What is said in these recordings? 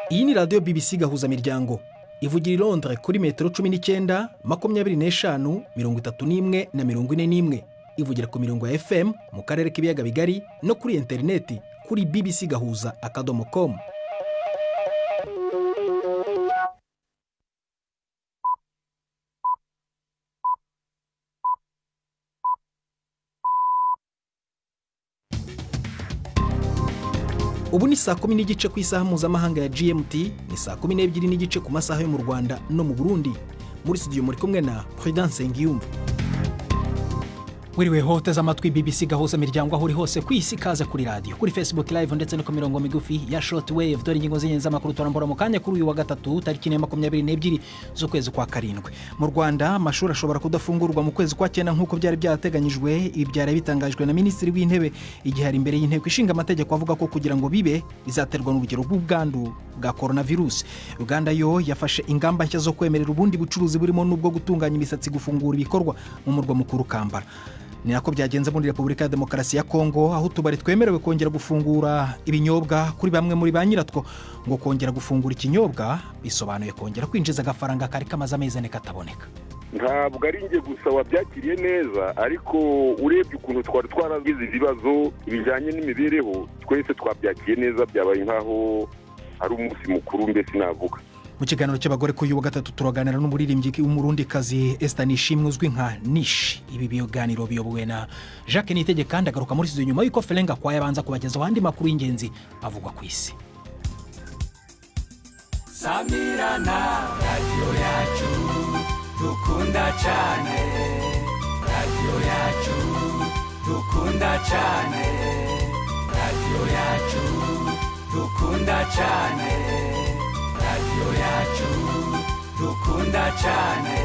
Iyi ni radiyo BBC gahuzamiryango ivugira i Londres kuri metero 19, 25, 31 na 41. Ivugira ku mirongo ya FM mu karere k'ibiyaga bigari no kuri interineti kuri bbcgahuza.com. Ubu ni saa 10 n'igice ku isaha mpuzamahanga ya GMT, ni saa 12 n'igice ku masaha yo mu Rwanda no mu Burundi. Muri studio muri kumwe na Prudence Ngiyumva. Wiriwe hoteza amatwi BBC gahuza miryango aho uri hose ku isi, kaza kuri radio, kuri Facebook live ndetse no ku mirongo migufi ya shortwave. Dore ingingo z'ingenzi amakuru turambura mu kanya kuri uyu wa gatatu tariki 22 z'ukwezi kwa karindwi. Mu Rwanda amashuri ashobora kudafungurwa mu kwezi kwa cyenda nk'uko byari byateganyijwe. Ibi byari bitangajwe na Minisitiri w'Intebe igihe ari imbere y'inteko ishinga amategeko avuga ko kugira ngo bibe bizaterwa n'urugero rw'ubwandu bwa coronavirus. Uganda yo yafashe ingamba nshya zo kwemerera ubundi bucuruzi burimo n'ubwo gutunganya imisatsi gufungura ibikorwa mu murwa mukuru Kampala. Ni nako byagenze muri Repubulika ya Demokarasi ya Kongo, aho tubari twemerewe kongera gufungura ibinyobwa kuri bamwe muri ba nyiratwo. Ngo kongera gufungura ikinyobwa bisobanuye kongera kwinjiza agafaranga kari kamaze amezi ane kataboneka. Ntabwo ari nge gusa wabyakiriye neza, ariko urebye ukuntu twari twaragize ibibazo bijyanye n'imibereho, twese twabyakiye neza, byabaye nkaho ari umunsi mukuru mbese navuga. Mu kiganiro cy'abagore ku yuwa gatatu turaganira n'umuririmbyi w'umurundikazi Esther Nishimwe uzwi nka Nishi. Ibi biganiro biyobowe na Jacques Nitege kandi agaruka muri studio nyuma y'uko Felenga kwa yabanza kubagezaho andi makuru y'ingenzi avugwa ku isi. Samirana radio yacu dukunda cyane, radio yacu dukunda cyane, radio yacu dukunda cyane, radio yacu dukunda cyane,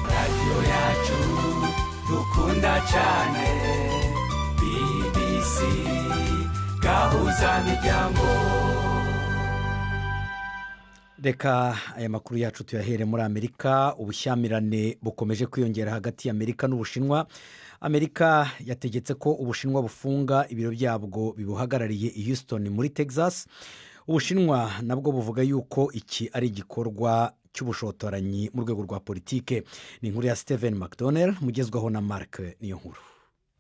radio yacu dukunda cyane, BBC gahuza miryango. Reka aya makuru yacu tuyahere muri Amerika. Ubushyamirane bukomeje kwiyongera hagati ya Amerika n'Ubushinwa. Amerika yategetse ko Ubushinwa bufunga ibiro byabwo bibuhagarariye i Houston muri Texas. Ubushinwa nabwo buvuga yuko iki ari igikorwa cy'ubushotoranyi mu rwego rwa politike. Ni inkuru ya Steven McDonnell mugezwaho na Mark niyo nkuru.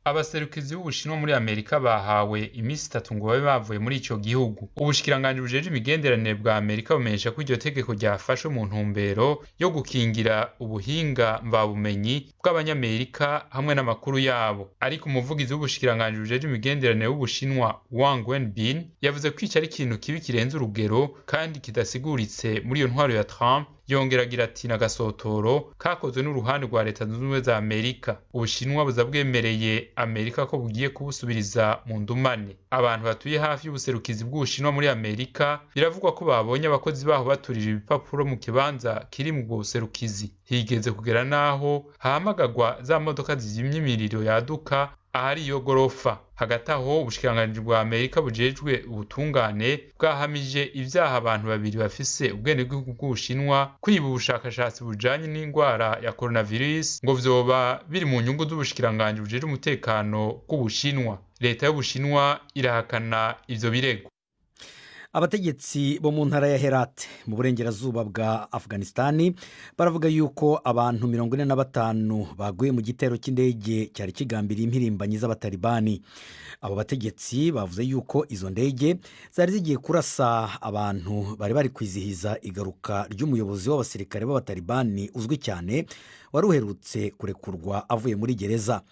Abaserukizi b'Ubushinwa muri Amerika bahawe iminsi 3 ngo babe bavuye muri icyo gihugu. Ubushikiranganje bujeje imigenderanire bwa Amerika bumenyesha ko iryo tegeko ryafashwe mu ntumbero yo gukingira ubuhinga mvabumenyi bw'abanyamerika hamwe n'amakuru yabo. Ariko umuvugizi w'ubushikiranganje bujeje imigenderanire w'Ubushinwa Wang Wenbin yavuze ko icyo ari ikintu kibi kirenze urugero kandi kidasiguritse muri iyo ntwaro ya Trump. Yongeragira ati n'agasotoro kakozwe n'uruhande rwa Leta Zunze Ubumwe za Amerika. Ubushinwa buzabwemereye Amerika ko bugiye kubusubiriza mu ndumane. Abantu batuye hafi y'ubuserukizi bw'Ubushinwa muri Amerika biravugwa ko babonye abakozi baho baturije ibipapuro mu kibanza kiri mu buserukizi. Higeze kugera naho hahamagagwa za modoka zizimya imiriro yaduka ahari iyo gorofa. Hagati aho ubushikiranganje bwa Amerika bujejwe ubutungane bwahamije ibyaha abantu babiri bafise ubwenegihugu bw'Ubushinwa kwiba ubushakashatsi bujanye n'indwara ya coronavirus ngo vyoba biri mu nyungu z'ubushikiranganje bujeje umutekano bw'Ubushinwa. Leta y'Ubushinwa irahakana ivyo birego. Abategetsi bo mu ntara ya Herat mu burengerazuba bwa Afghanistan baravuga yuko abantu 45 baguye mu gitero cy'indege cyari kigambiriye impirimbanyi z'abatalibani. Abo bategetsi bavuze yuko izo ndege zari zigiye kurasa abantu bari kwizihiza igaruka ry'umuyobozi w'abasirikare b'abatalibani uzwi cyane wari uherutse kurekurwa avuye muri gereza.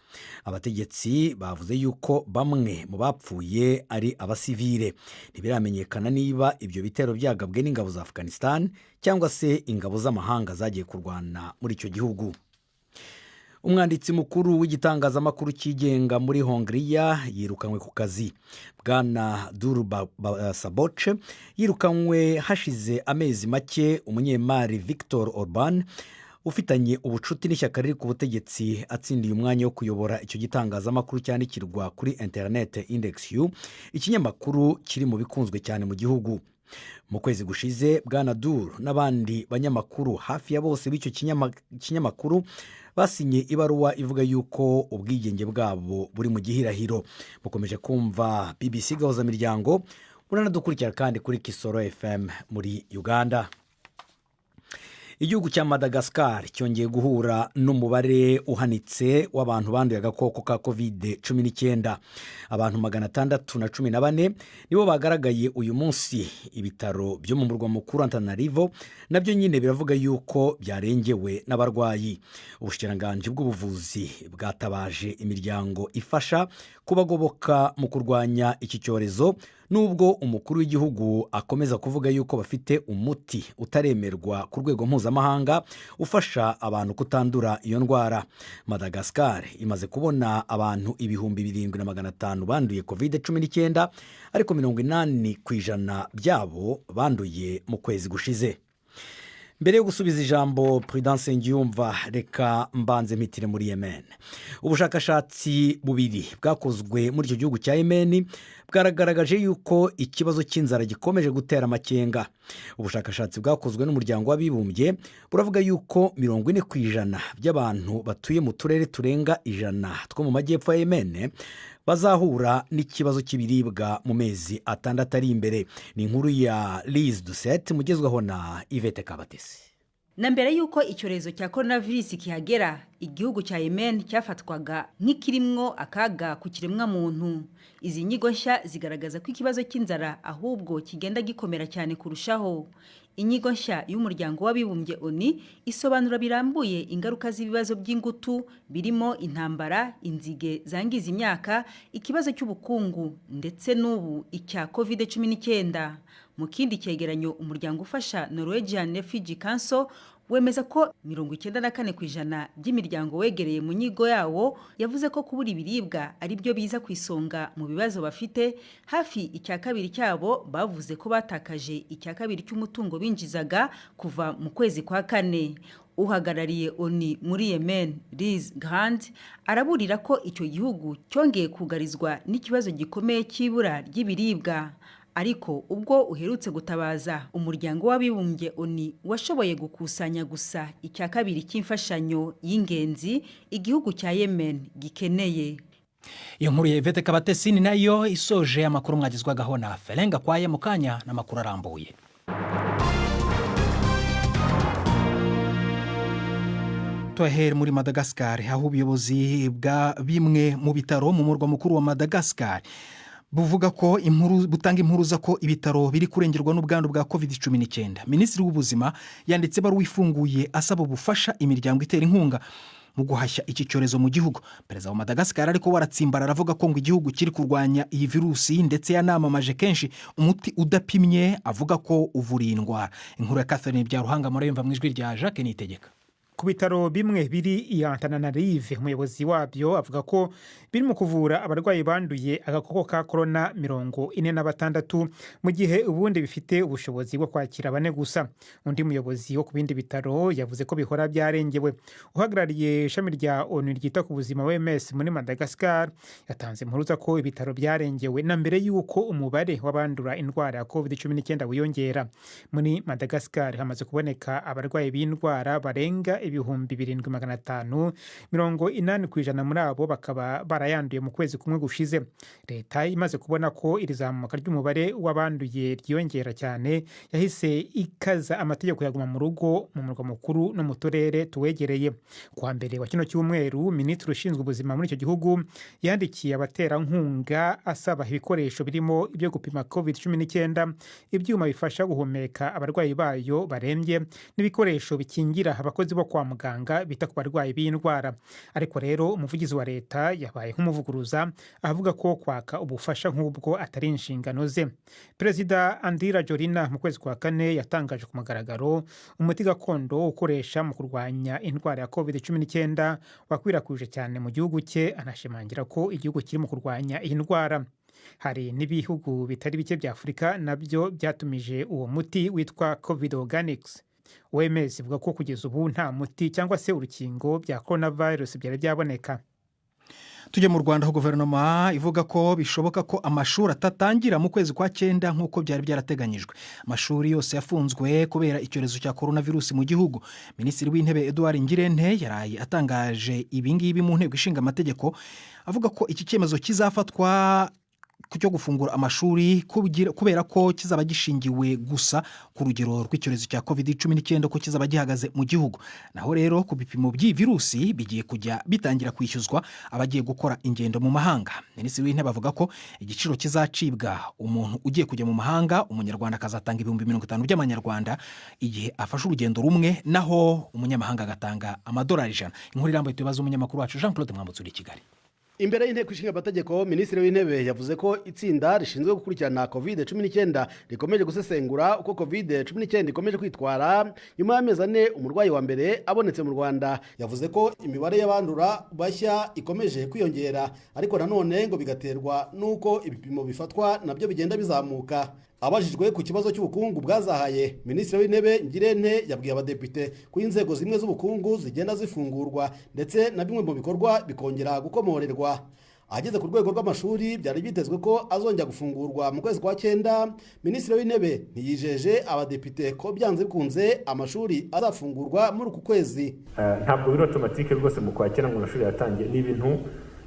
Abategetsi bavuze yuko bamwe mu bapfuye ari abasivile. Ntibiramenyekana niba ibyo bitero byagabwe n'ingabo za Afghanistan cyangwa se ingabo z'amahanga zagiye kurwana muri icyo gihugu. Umwanditsi mukuru w'igitangazamakuru cyigenga muri Hongria yirukanywe ku kazi. Bwana Saboche yirukanywe hashize amezi make umunyemari Viktor Orban ufitanye ubucuti n'ishyaka riri ku butegetsi atsindiye umwanya wo kuyobora icyo gitangazamakuru cyandikirwa kuri internet Index U, ikinyamakuru kiri mu bikunzwe cyane mu gihugu. Mu kwezi gushize Bwana Dur n'abandi banyamakuru hafi ya bose b'icyo kinyamakuru basinye ibaruwa ivuga yuko ubwigenge bwabo buri mu gihirahiro. Mukomeje kumva BBC gahuza miryango. uranadukurikira kandi kuri Kisoro FM muri Uganda. Igihugu cya Madagascar cyongeye guhura n'umubare uhanitse w'abantu banduye agakoko ka COVID-19. Abantu 614 nibo bagaragaye uyu munsi. Ibitaro byo mu murwa mukuru Antananarivo nabyo nyine biravuga yuko byarengewe n'abarwayi. Ubushyamirane bw'ubuvuzi bwatabaje imiryango ifasha kubagoboka mu kurwanya iki cyorezo, nubwo umukuru w'igihugu akomeza kuvuga yuko bafite umuti utaremerwa ku rwego mpuzamahanga ufasha abantu kutandura iyo ndwara. Madagascar imaze kubona abantu 7,500 banduye COVID-19, ariko 80% byabo banduye mu kwezi gushize. Mbere yo gusubiza ijambo Prudence Ngiyumva, reka mbanze mpitire muri Yemen. Ubushakashatsi bubiri bwakozwe muri icyo gihugu cya Yemen bwaragaragaje yuko ikibazo cy'inzara gikomeje gutera amakenga. Ubushakashatsi bwakozwe n'umuryango w'abibumbye buravuga yuko 40% by'abantu batuye mu turere turenga 100 two mu majyepfo ya Yemen bazahura n'ikibazo cy'ibiribwa mu mezi 6 ari imbere. Ni inkuru ya Liz Duset mugezweho na Yvette Kabatesi. Na mbere yuko icyorezo cya coronavirus kihagera, igihugu cya Yemen cyafatwaga nk'ikirimwo akaga ku kiremwa muntu. Izi nyigo nshya zigaragaza ko ikibazo cy'inzara ahubwo kigenda gikomera cyane kurushaho. Inyigo nshya y'umuryango w'abibumbye ONU isobanura birambuye ingaruka z'ibibazo by'ingutu birimo intambara, inzige zangiza imyaka, ikibazo cy'ubukungu ndetse n'ubu icya COVID-19. Mu kindi cyegeranyo, umuryango ufasha Norwegian Refugee Council wemeza ko 94% by'imiryango wegereye mu nyigo yawo yavuze ko kubura ibiribwa ari byo biza ku isonga mu bibazo bafite. Hafi icya kabiri cyabo bavuze ko batakaje icya kabiri cy'umutungo binjizaga kuva mu kwezi kwa 4. Uhagarariye ONU muri Yemen, Liz Grant, araburira ko icyo gihugu cyongeye kugarizwa n'ikibazo gikomeye cy'ibura ry'ibiribwa. Ariko ubwo uherutse gutabaza, umuryango w'abibumbye ONU washoboye gukusanya gusa icya kabiri cy'imfashanyo y'ingenzi igihugu cya Yemen gikeneye. Iyo nkuru ya Yvette Kabatesi ni nayo isoje amakuru mwagizwagaho na Felenga Kwaye mu kanya n'amakuru arambuye. Tuhere muri Madagascar, aho ubuyobozi bwa bimwe mu bitaro mu murwa mukuru wa Madagascar buvuga ko butanga impuruza ko ibitaro biri kurengerwa n'ubwandu bwa COVID-19. Minisitiri w'ubuzima yanditse baruwa ifunguye asaba ubufasha imiryango itera inkunga mu guhashya iki cyorezo mu gihugu. Perezida wa Madagascar ariko waratsimbara aravuga ko ngo igihugu kiri kurwanya iyi virusi, ndetse yanamamaje kenshi umuti udapimye avuga ko uvura iyi ndwara. Inkuru ya Catherine Byaruhanga murayumva mu ijwi rya Jacques Nitegeka. Ku bitaro bimwe biri i Antananarive, umuyobozi wabyo avuga ko biri mu kuvura abarwayi banduye agakoko ka corona 46, mu gihe ubundi bifite ubushobozi bwo kwakira 4 gusa. Undi muyobozi wo ku bindi bitaro yavuze ko bihora byarengewe. Uhagarariye ishami rya ONU ryita ku buzima OMS muri Madagascar yatanze impuruza ko ibitaro byarengewe na mbere yuko umubare w'abandura indwara ya COVID-19 wiyongera. Muri Madagascar hamaze kuboneka abarwayi b'indwara barenga 7,500, 80% muri abo bakaba barayanduye mu kwezi kumwe gushize. Leta imaze kubona ko iri zamuka ry'umubare w'abanduye ryiyongera cyane, yahise ikaza amategeko yaguma mu rugo mu murwa mukuru no mu turere tuwegereye. Kwa mbere wa kino cyumweru, minisitiri ushinzwe ubuzima muri icyo gihugu yandikiye abaterankunga asaba ibikoresho birimo ibyo gupima COVID-19, ibyuma bifasha guhumeka abarwayi bayo barembye, n'ibikoresho bikingira abakozi bo kwa muganga bita ku barwayi b'indwara. Ariko rero umuvugizi wa leta yabaye nk'umuvuguruza avuga ko kwaka ubufasha nk'ubwo atari inshingano ze. Perezida Andira Jorina mu kwezi kwa 4 yatangaje ku mugaragaro umuti gakondo ukoresha mu kurwanya indwara ya COVID-19 wakwirakwije cyane mu gihugu cye, anashimangira ko igihugu kiri mu kurwanya iyi ndwara. Hari n'ibihugu bitari bike bya Afurika nabyo byatumije uwo muti witwa COVID Organics. OMS ivuga ko kugeza ubu nta muti cyangwa se urukingo bya coronavirus byari byaboneka. Tujye mu Rwanda, aho guverinoma ivuga ko bishoboka ko amashuri atatangira mu kwezi kwa 9 nk'uko byari byarateganyijwe. Amashuri yose yafunzwe kubera icyorezo cya coronavirus mu gihugu. Minisitiri w'Intebe Edouard Ngirente yaraye atangaje ibingibi mu nteko ishinga amategeko, avuga ko iki cyemezo kizafatwa cyo gufungura amashuri kubera ko kizaba gishingiwe gusa ku rugero rw'icyorezo cya COVID-19 ko kizaba gihagaze mu gihugu. Naho rero ku bipimo by'ivirusi bigiye kujya bitangira kwishyuzwa abagiye gukora ingendo mu mahanga. Minisitiri w'Intebe avuga ko igiciro kizacibwa umuntu ugiye kujya mu mahanga, umunyarwanda akazatanga 50,000 by'amanyarwanda igihe afashe urugendo rumwe, naho umunyamahanga agatanga amadolari 100. Inkuru irambuye tubaza umunyamakuru wacu Jean-Claude Mwambutse uri Kigali. Imbere y'inteko ishinga amategeko, Minisitiri w'Intebe yavuze ko itsinda rishinzwe gukurikirana COVID-19 rikomeje gusesengura uko COVID-19 ikomeje kwitwara nyuma y'amezi 4 umurwayi wa mbere abonetse mu Rwanda. Yavuze ko imibare y'abandura bashya ikomeje kwiyongera, ariko nanone ngo bigaterwa n'uko ibipimo bifatwa nabyo bigenda bizamuka. Abajijwe ku kibazo cy'ubukungu bwazahaye, Minisitiri w'Intebe Ngirente yabwiye abadepite ko inzego zimwe z'ubukungu zigenda zifungurwa ndetse na bimwe mu bikorwa bikongera gukomorerwa. Ageze ku rwego rw'amashuri byari bitezwe ko azongera gufungurwa mu kwezi kwa 9. Minisitiri w'Intebe ntiyijeje abadepite ko byanze bikunze amashuri azafungurwa muri uku kwezi. Ntabwo biri automatique rwose mu kwa 9 ngo amashuri yatangiye. Ni ibintu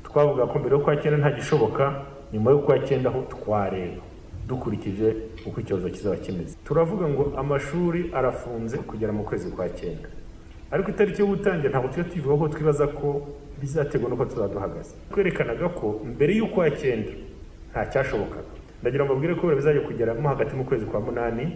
twavuga ko mbere yo kwa 9 nta gishoboka, nyuma yo kwa 9 ho twareba dukurikije uko icyorezo kizaba kimeze. Turavuga ngo amashuri arafunze kugera mu kwezi kwa 9, ariko itariki yo gutangira ntabwo tuvuga ko twibaza ko bizategwa nuko tuzaduhagaze. Kwerekanaga ko mbere y'uko kwa 9 nta cyashobokaga. Ndagira ngo mbabwire ko bizajya kugera mo hagati mu kwezi kwa 8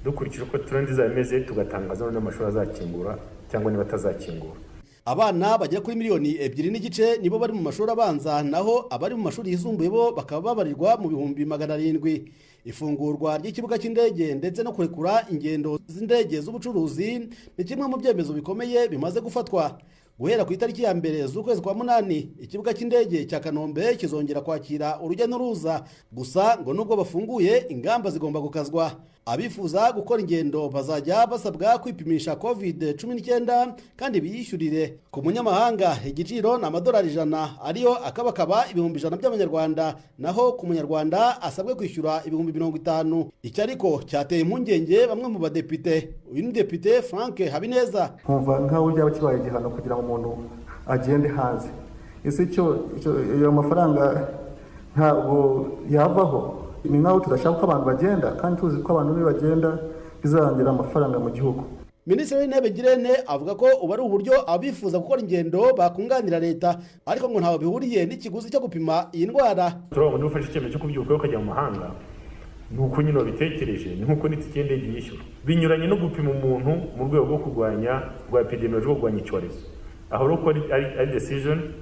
dukurikije uko turendi zameze, tugatangaza n'amashuri azakingura cyangwa niba atazakingura. Abana bagera kuri 2.5 nibo bari mu mashuri abanza, naho abari mu mashuri yisumbuye bo bakaba babarirwa mu 700,000. Ifungurwa ry'ikibuga cy'indege ndetse no kurekura ingendo z'indege z'ubucuruzi ni kimwe mu byemezo bikomeye bimaze gufatwa. Guhera ku itariki ya mbere z'ukwezi kwa 8, ikibuga cy'indege cya Kanombe kizongera kwakira urujya n'uruza, gusa ngo nubwo bafunguye ingamba zigomba gukazwa. Abifuza gukora ingendo bazajya basabwa kwipimisha COVID-19 kandi biyishyurire. Ku munyamahanga igiciro ni amadolari 100, ariyo akabakaba 100,000 by'amanyarwanda, naho ku munyarwanda asabwe kwishyura 50,000. Icyo ariko cyateye impungenge bamwe mu badepite. Uyu ni Depite Frank Habineza. Nkumva nkaho byaba kibaye igihano kugira ngo umuntu agende hanze. Ese iyo mafaranga ntabwo yavaho. Ni nkaho tudashaka ko abantu bagenda kandi tuzi ko abantu bagenda bizarangira amafaranga mu gihugu. Minisitiri w'Intebe Ngirente avuga ko ubu ari uburyo abifuza gukora ingendo bakunganira leta, ariko ngo ntaho bihuriye n'ikiguzi cyo gupima iyi ndwara. Turabona dufashe icyemezo cyo kubyuka ukajya mu mahanga, nuko nyine bitekereje ni nkuko n'itike y'indege yishyura, binyuranye no gupima umuntu mu rwego rwo kurwanya epidemiology, rwo kurwanya icyorezo. Aho rero ari decision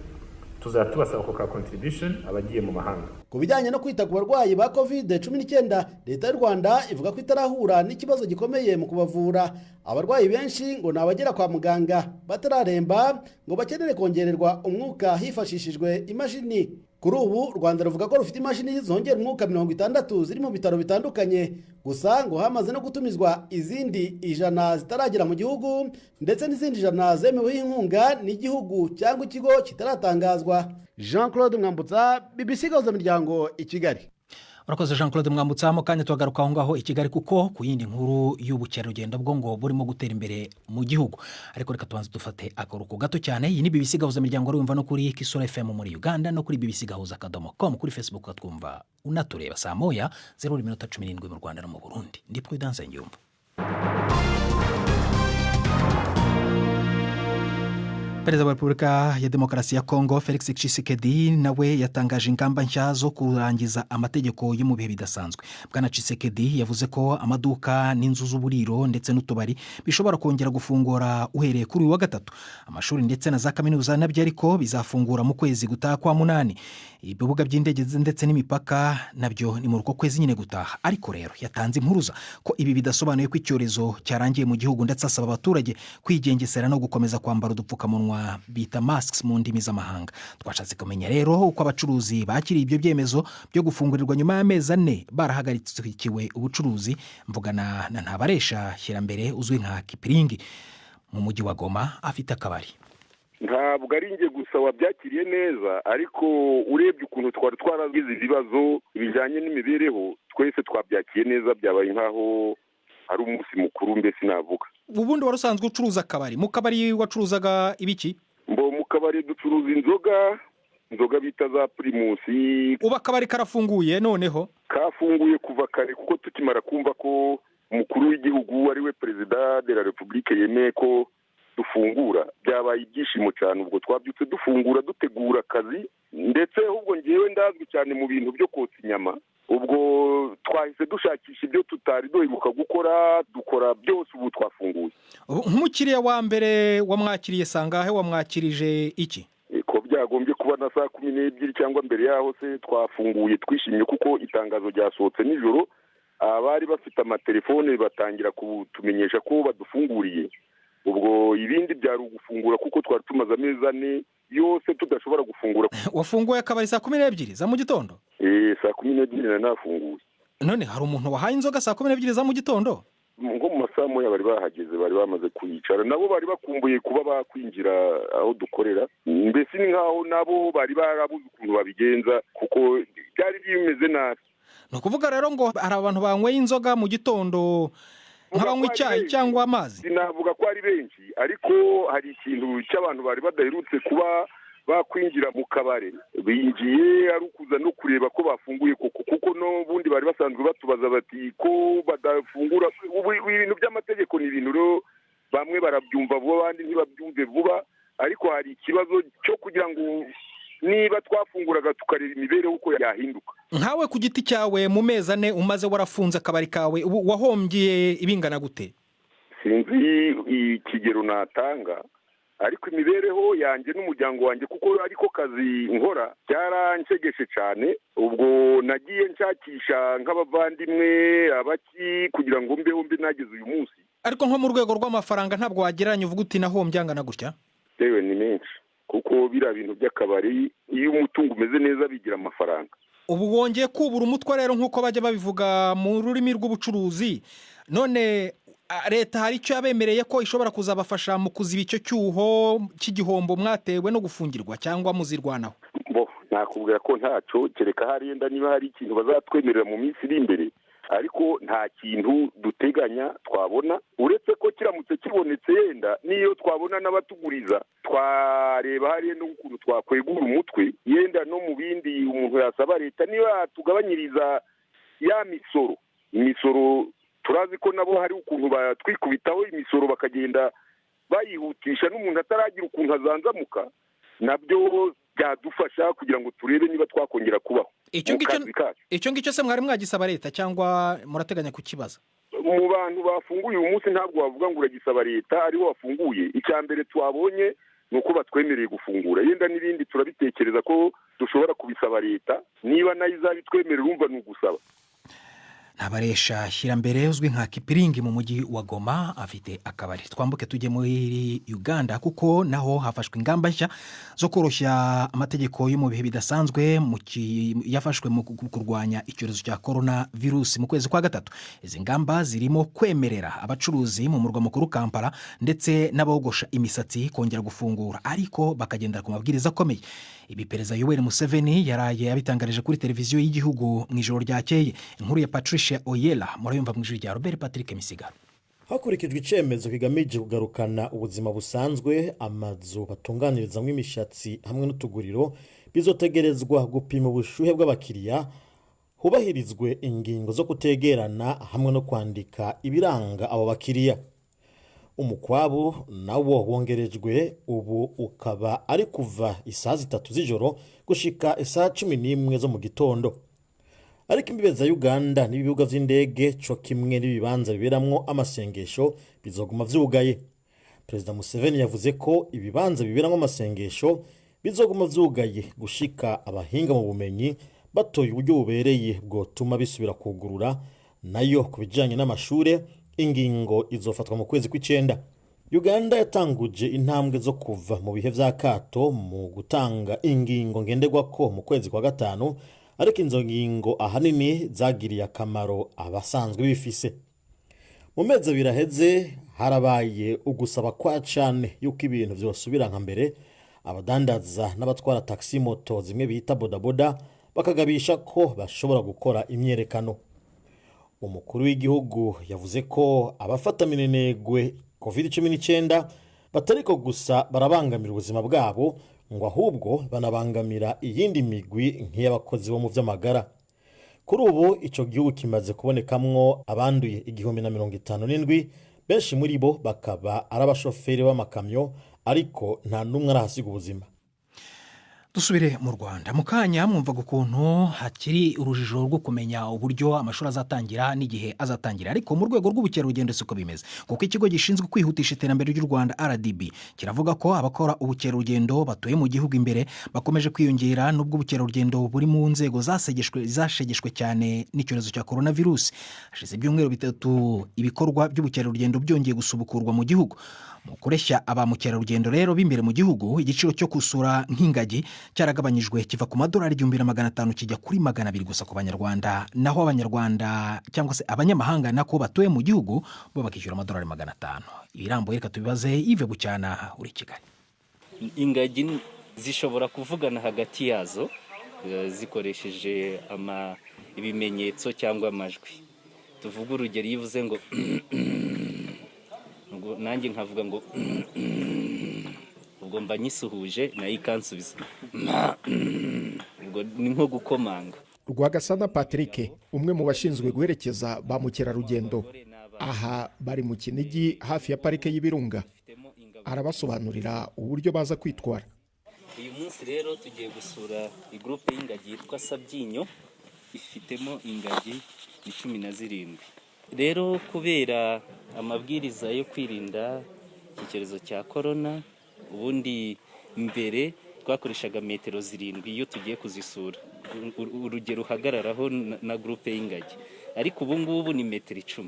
tuzatubasaba ko ka contribution abagiye mu mahanga. Ku bijyanye no kwita ku barwayi ba COVID-19, leta y'u Rwanda ivuga ko itarahura n'ikibazo gikomeye mu kubavura. Abarwayi benshi ngo nabagera kwa muganga batararemba ngo bakenere kongererwa umwuka hifashishijwe imashini. Kuri ubu Rwanda ruvuga ko rufite imashini zongera umwuka 60 ziri mu bitaro bitandukanye, gusa ngo hamaze no gutumizwa izindi 100 zitaragera mu gihugu, ndetse n'izindi 100 zemeweho inkunga n'igihugu cyangwa ikigo kitaratangazwa. Jean-Claude Mwambutsa, BBC Gahuza Miryango, i Kigali. Urakoze Jean-Claude Mwambutsa. Mu kanya tuhagaruka aho ngaho i Kigali kuko ku yindi nkuru y'ubukerarugendo bwo ngo burimo gutera imbere mu gihugu. Ariko reka tubanze dufate akaruhuko gato cyane. Iyi ni BBC Gahuza Miryango, urumva no kuri Kisoro FM muri Uganda no kuri bbcgahuza.com, kuri Facebook twumva unatureba saa 1:17 mu Rwanda no mu Burundi. Ndi Prudence Nyumva. Perezida wa Repubulika ya Demokarasi ya Kongo Felix Tshisekedi nawe yatangaje ingamba nshya zo kurangiza amategeko yo mu bihe bidasanzwe. Bwana Tshisekedi yavuze ko amaduka n'inzu z'uburiro ndetse n'utubari bishobora kongera gufungura uhereye kuri wa gatatu. Amashuri ndetse na za kaminuza nabyo ariko bizafungura mu kwezi gutaha kwa 8. Ibibuga by'indege ndetse n'imipaka nabyo ni mu ruko kwezi nyine gutaha. Ariko rero yatanze impuruza ko ibi bidasobanuye ko icyorezo cyarangiye mu gihugu, ndetse asaba abaturage kwigengesera no gukomeza kwambara udupfukamunwa bita masks mu ndimi z'amahanga. Twashatse kumenya rero uko abacuruzi bakiriye ibyo byemezo byo gufungurirwa nyuma y'amezi 4 barahagarikiwe ubucuruzi. Mvugana na Ntabaresha Shyirambere uzwi nka Kipiringi mu mujyi wa Goma, afite akabari. Ntabwo ari nge gusa wabyakiriye neza, ariko urebye ukuntu twaragize ibibazo bijyanye n'imibereho, twese twabyakiye neza, byabaye nkaho ari umunsi mukuru mbese navuga. Ubundi warusanzwe ucuruza akabari. Mu kabari wacuruzaga ibiki? Mu kabari ducuruza inzoga, inzoga bita za pirimusi. ubu akabari karafunguye noneho? Kafunguye kuva kare kuko tukimara kumva ko umukuru w'igihugu ari we perezida de la repubulike yemeye ko dufungura, byabaye ibyishimo cyane. Ubwo twabyutse dufungura dutegura akazi, ndetse ahubwo ngewe ndazwi cyane mu bintu byo kotsa inyama. Ubwo twahise dushakisha ibyo tutari duheruka gukora, dukora byose, ubu twafunguye. Nk'umukiriya wa mbere wamwakiriye sangahe, wamwakirije iki? Ko byagombye kuba na saa 12 cyangwa mbere yaho se twafunguye twishimye, kuko itangazo ryasohotse nijoro, abari bafite amatelefone batangira kutumenyesha ko badufunguriye. Ubwo ibindi byari ugufungura kuko twari tumaze amezi 4 yose tudashobora gufungura. Wafunguye akabari saa 12 za mu gitondo? Saa 12 nafunguye. None hari umuntu wahaye inzoga saa 12 za mu gitondo? Ngo mu masaha moya bari bahageze, bari bamaze kuyicara, nabo bari bakumbuye kuba bakwinjira aho dukorera. Mbese ni nkaho nabo bari barabuze ukuntu babigenza, kuko byari bimeze nabi. Ni ukuvuga rero ngo hari abantu banyweye inzoga mu gitondo nk'abanywa icyayi cyangwa amazi? Sinavuga ko ari benshi, ariko hari ikintu cy'abantu bari badaherutse kuba bakwinjira mu kabare, binjiye ari ukuza no kureba ko bafunguye koko, kuko n'ubundi bari basanzwe batubaza bati ko badafungura. Ibintu by'amategeko ni ibintu rero bamwe barabyumva vuba, abandi ntibabyumve vuba, ariko hari ikibazo cyo kugira ngo niba twafunguraga tukareba imibereho uko yahinduka. Nkawe ku giti cyawe mu mezi 4 umaze warafunze akabari kawe, wahombye ibingana gute? Sinzi ikigero natanga, ariko imibereho yanjye n'umuryango wanjye, kuko ariko kazi nkora byarancegeshe cyane. Ubwo nagiye nshakisha nk'abavandimwe abaki kugira ngo mbeho mbe nageze uyu munsi. Ariko nko mu rwego rw'amafaranga ntabwo wagereranya uvuga uti nahombye angana gutya? Yewe ni menshi, kuko biriya bintu by'akabari iyo umutungo umeze neza bigira amafaranga. Ubu wongeye kubura umutwe rero nk'uko bajya babivuga mu rurimi rw'ubucuruzi. None leta hari icyo yabemereye ko ishobora kuzabafasha mu kuziba icyo cyuho cy'igihombo mwatewe no gufungirwa, cyangwa muzirwanaho? Nakubwira ko ntacyo, kereka hari yenda niba hari ikintu bazatwemerera mu minsi iri imbere, ariko nta kintu duteganya twabona, uretse ko kiramutse kibonetse yenda niyo twabona n'abatuguriza twareba hariya n'ukuntu twakwegura umutwe, yenda no mu bindi umuntu yasaba leta niba yatugabanyiriza ya imisoro. Turazi ko nabo hari ukuntu batwikubitaho imisoro bakagenda bayihutisha, n'umuntu ataragira ukuntu azanzamuka, nabyo byadufasha kugira ngo turebe niba twakongera kubaho. Icyo ngicyo se mwari mwagisaba leta cyangwa murateganya kukibaza? Mu bantu bafunguye uyu munsi ntabwo wavuga ngo uragisaba leta ariho wafunguye. Icya mbere twabonye ni uko batwemereye gufungura, yenda n'ibindi turabitekereza ko dushobora kubisaba leta, niba nayo izabitwemerera urumva ni ugusaba. Ntabaresha Shyirambere uzwi nka Kipiringi mu mujyi wa Goma afite akabari. Twambuke tujye muri Uganda, kuko naho hafashwe ingamba nshya zo koroshya amategeko yo mu bihe bidasanzwe yafashwe mu kurwanya icyorezo cya corona virusi mu kwezi kwa gatatu. Izi ngamba zirimo kwemerera abacuruzi mu murwa mukuru Kampala ndetse n'abogosha imisatsi kongera gufungura, ariko bakagendera ku mabwiriza akomeye. Ibi Perezida Yoweri Museveni yaraye yabitangarije kuri televiziyo y'igihugu mu ijoro ryakeye. Inkuru ya Patricia Oyela murayumva mu ijwi rya Robert Patrick Misigaro. Hakurikijwe icyemezo kigamije kugarukana ubuzima busanzwe, amazu batunganirizamo imishatsi hamwe n'utuguriro bizotegerezwa gupima ubushuhe bw'abakiriya, hubahirizwe ingingo zo kutegerana hamwe no kwandika ibiranga abo bakiriya. Umukwabu nawo wongerejwe, ubu ukaba ari kuva isaha 3 z'ijoro gushika isaha 11 zo mu gitondo. Ariko imbibe za Uganda n'ibibuga vy'indege cyo kimwe n'ibibanza biberamwo amasengesho bizoguma vyugaye. Perezida Museveni yavuze ko ibibanza biberamwo amasengesho bizoguma vyugaye gushika abahinga mu bumenyi batoye uburyo bubereye bwotuma bisubira kugurura. Nayo kubijanye n'amashure, ingingo izofatwa mu kwezi kw'icenda. Uganda yatanguje intambwe zo kuva mu bihe vy'akato mu gutanga ingingo ngenderwako mu kwezi kwa gatanu, ariko inzo ngingo ahanini zagiriye akamaro abasanzwe bifise. Mu mezi abiri aheze harabaye ugusaba kwa cane yuko ibintu vyosubira nka mbere. Abadandaza n'abatwara taxi moto zimwe bita bodaboda bakagabisha ko bashobora gukora imyerekano. Umukuru w'igihugu yavuze ko abafata minenegwe COVID-19 batariko gusa barabangamira ubuzima bwabo ngo ahubwo banabangamira iyindi migwi nk'iy'abakozi bo mu vy'amagara. Kuri ubu ico gihugu kimaze kubonekamwo abanduye 1057, benshi muri bo bakaba ari abashoferi b'amakamyo, ariko nta n'umwe arahasiga ubuzima. Dusubire mu Rwanda. Mu kanya mwumvaga ukuntu hakiri urujijo rwo kumenya uburyo amashuri azatangira n'igihe azatangira, ariko mu rwego rw'ubukerarugendo siko bimeze, kuko ikigo gishinzwe kwihutisha iterambere ry'u Rwanda RDB kiravuga ko abakora ubukerarugendo batuye mu gihugu imbere bakomeje kwiyongera, n'ubwo ubukerarugendo buri mu nzego zashegeshwe cyane n'icyorezo cya coronavirus. Hashize ibyumweru 3 ibikorwa by'ubukerarugendo byongeye gusubukurwa mu gihugu. Mu kureshya aba mukerarugendo rero b'imbere mu gihugu, igiciro cyo gusura nk'ingagi cyaragabanyijwe kiva ku madolari 1500 kijya kuri 200 gusa ku banyarwanda, naho abanyarwanda cyangwa se abanyamahanga nako batuye mu gihugu bo bakishyura amadolari 500. Ibirambuye reka tubibaze Yves Bucyana uri Kigali. Ingagi zishobora kuvugana hagati yazo zikoresheje ibimenyetso cyangwa amajwi. Tuvuga urugero yivuze ngo nanjye nkavuga ngo ubwo mba nyisuhuje nayo ikansubiza ubwo ni nko gukomanga. Rwagasana Patrick, umwe mu bashinzwe guherekeza ba mukerarugendo aha bari mu Kinigi hafi ya parike y'Ibirunga, arabasobanurira uburyo baza kwitwara. Uyu munsi rero tugiye gusura igroupe y'ingagi yitwa Sabyinyo, ifitemo ingagi 17. Rero kubera amabwiriza yo kwirinda icyorezo cya corona, ubundi mbere twakoreshaga metero 7 iyo tugiye kuzisura, urugero uhagararaho na groupe y'ingagi, ariko ubu ngubu ni metero 10.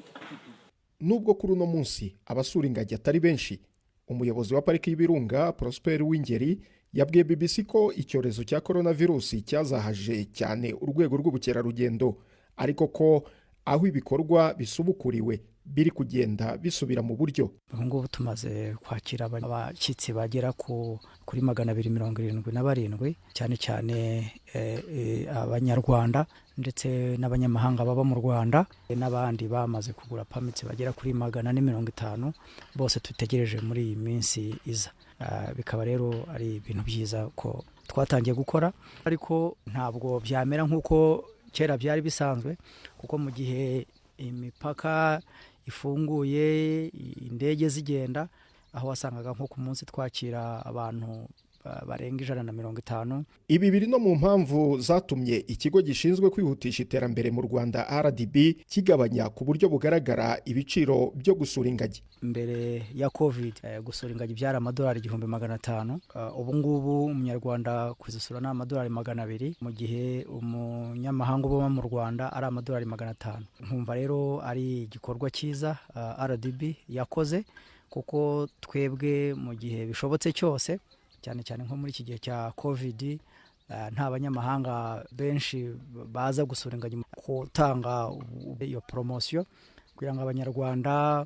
Nubwo kuri uno munsi abasura ingagi atari benshi, umuyobozi wa pariki y'Ibirunga Prosper Wingeri yabwiye BBC ko icyorezo cya coronavirus cyazahaje cyane urwego rw'ubukerarugendo, ariko ko aho ibikorwa bisubukuriwe biri kugenda bisubira mu buryo. Ngubu tumaze kwakira abashyitsi bagera kuri 277, cyane cyane abanyarwanda ndetse n'abanyamahanga baba mu Rwanda, n'abandi bamaze kugura permits bagera kuri 450, bose tutegereje muri iyi minsi iza. Bikaba rero ari ibintu byiza ko twatangiye gukora, ariko ntabwo byamera nk'uko kera byari bisanzwe, kuko mu gihe imipaka ifunguye indege zigenda, aho wasangaga nko ku munsi twakira abantu barenga 150. Ibi biri no mu mpamvu zatumye ikigo gishinzwe kwihutisha iterambere mu Rwanda RDB kigabanya ku buryo bugaragara ibiciro byo gusura ingagi. Mbere ya covid gusura ingagi byari amadolari 1500, ubu ngubu umunyarwanda kuzisura na amadolari 200, mu gihe umunyamahanga uba mu Rwanda ari amadolari 500. Nkumva rero ari igikorwa cyiza RDB yakoze, kuko twebwe mu gihe bishobotse cyose, cyane cyane nko muri iki gihe cya covid, nta banyamahanga benshi baza gusura ingagi, gutanga iyo promotion kugira ngo abanyarwanda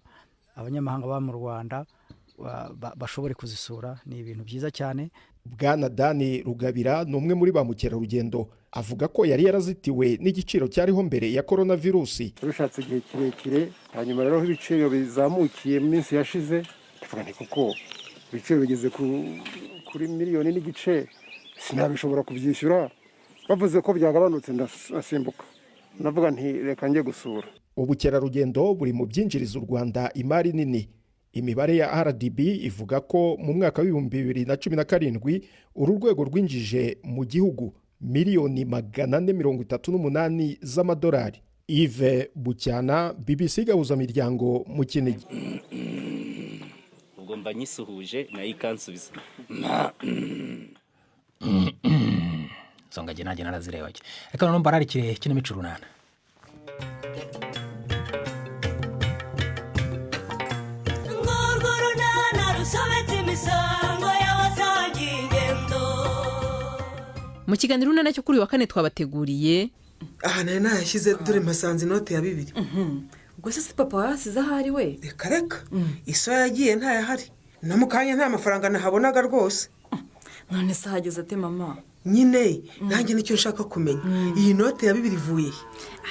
abanyamahanga ba mu Rwanda bashobore kuzisura, ni ibintu byiza cyane. Bwana Dani Rugabira ni umwe muri ba mukerarugendo, avuga ko yari yarazitiwe n'igiciro cyariho mbere ya coronavirus. Rushatse igihe kirekire, hanyuma rero ibiciro bizamukiye mu minsi yashize, tuvuga nti kuko ibiciro bigeze kuri 1.5 miliyoni, sinabishobora kubyishyura. Bavuze ko byagabanutse ndasimbuka, navuga nti reka njye gusura. Ubukerarugendo buri mu byinjiriza u Rwanda imari nini. Imibare ya RDB ivuga ko mu mwaka wa 2017 uru rwego rwinjije mu gihugu miliyoni 438 z'amadolari. Yves Bucyana, BBC Gahuzamiryango mu Kinigi. Ubwo mba nyisuhuje nayo ikansubiza. Songa jye narazireba. Reka none mbararikire kinamico runana. Mu kiganiro runana cyo kuri wa kane twabateguriye aha nari nayashyize dore masanze inote ya 2. Ubwo se papa wasize ahari we? Reka iso yagiye ntayahari, na mukanya nta mafaranga nahabonaga rwose. None se hageze ate mama? Nyine nanjye nicyo nshaka kumenya, iyi note ya 2 ivuye.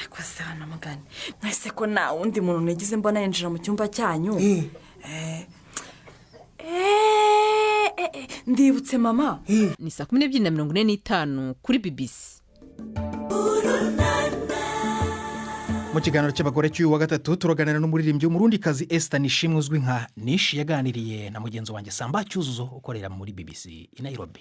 Ariko se hano mugane mwese ko nta wundi muntu nagize mbona yinjira mu cyumba cyanyu. ndibutse mama. Ni saa 12:45 kuri BBC. Mu kiganiro cy'abagore cy'uyu wa gatatu turaganira n'umuririmbyi w'umurundikazi Esther Nishimwe uzwi nka Nishi yaganiriye na mugenzi wanjye Samba Cyuzuzo ukorera muri BBC i Nairobi.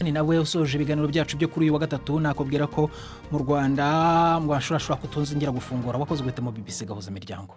Ni nawe usoje ibiganiro byacu byo kuri uyu wa gatatu nakubwira ko mu Rwanda ashobora kutunzingira gufungura wakoze guhita mu BBC gahuza imiryango.